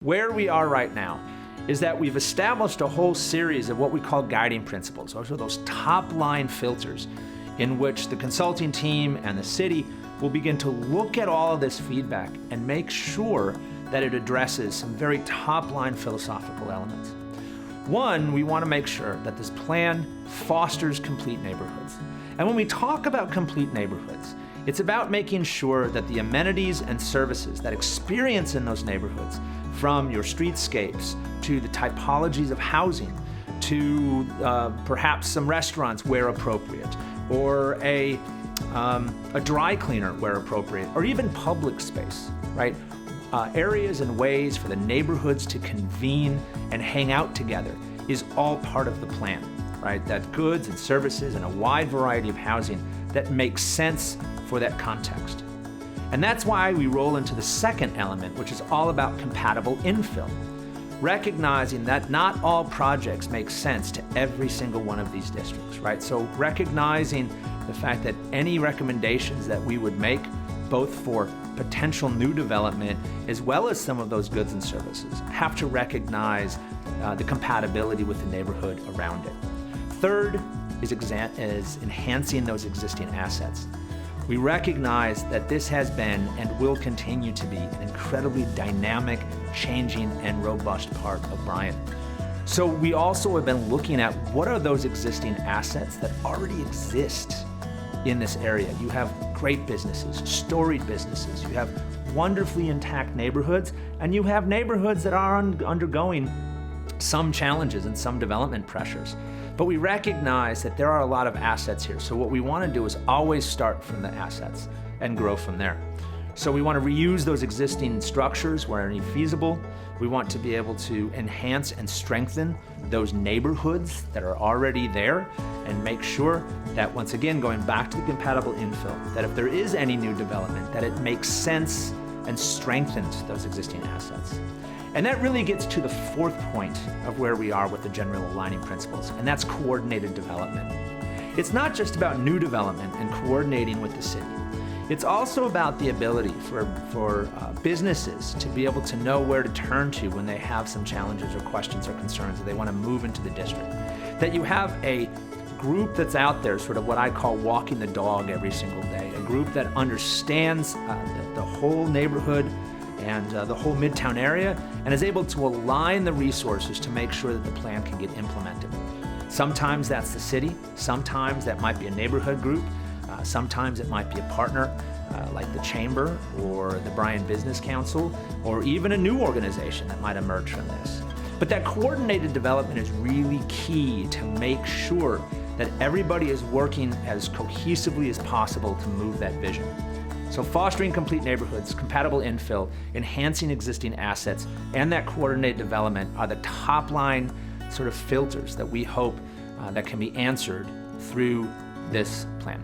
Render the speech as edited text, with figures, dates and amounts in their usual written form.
Where we are right now is that we've established a whole series of what we call guiding principles. Those are those top line filters in which the consulting team and the city will begin to look at all of this feedback and make sure that it addresses some very top line philosophical elements. One, we want to make sure that this plan fosters complete neighborhoods. And when we talk about complete neighborhoods, it's about making sure that the amenities and services that experience in those neighborhoods, from your streetscapes to the typologies of housing to perhaps some restaurants where appropriate, or a dry cleaner where appropriate, or even public space, right? Areas and ways for the neighborhoods to convene and hang out together is all part of the plan, right? That goods and services and a wide variety of housing that makes sense for that context. And that's why we roll into the second element, which is all about compatible infill, recognizing that not all projects make sense to every single one of these districts, right? So recognizing the fact that any recommendations that we would make, both for potential new development as well as some of those goods and services, have to recognize the compatibility with the neighborhood around it. Third is enhancing those existing assets. We recognize that this has been and will continue to be an incredibly dynamic, changing, and robust part of Bryan. So we also have been looking at what are those existing assets that already exist in this area. You have great businesses, storied businesses, you have wonderfully intact neighborhoods, and you have neighborhoods that are undergoing some challenges and some development pressures. But we recognize that there are a lot of assets here. So what we want to do is always start from the assets and grow from there. So we want to reuse those existing structures where any feasible. We want to be able to enhance and strengthen those neighborhoods that are already there and make sure that, once again, going back to the compatible infill, that if there is any new development, that it makes sense and strengthens those existing assets. And that really gets to the fourth point of where we are with the general aligning principles, and that's coordinated development. It's not just about new development and coordinating with the city. It's also about the ability for businesses to be able to know where to turn to when they have some challenges or questions or concerns that they want to move into the district. That you have a group that's out there, sort of what I call walking the dog every single day, a group that understands the whole neighborhood and the whole Midtown area, and is able to align the resources to make sure that the plan can get implemented. Sometimes that's the city, sometimes that might be a neighborhood group, sometimes it might be a partner like the Chamber or the Bryan Business Council, or even a new organization that might emerge from this. But that coordinated development is really key to make sure that everybody is working as cohesively as possible to move that vision. So fostering complete neighborhoods, compatible infill, enhancing existing assets, and that coordinated development are the top line sort of filters that we hope that can be answered through this plan.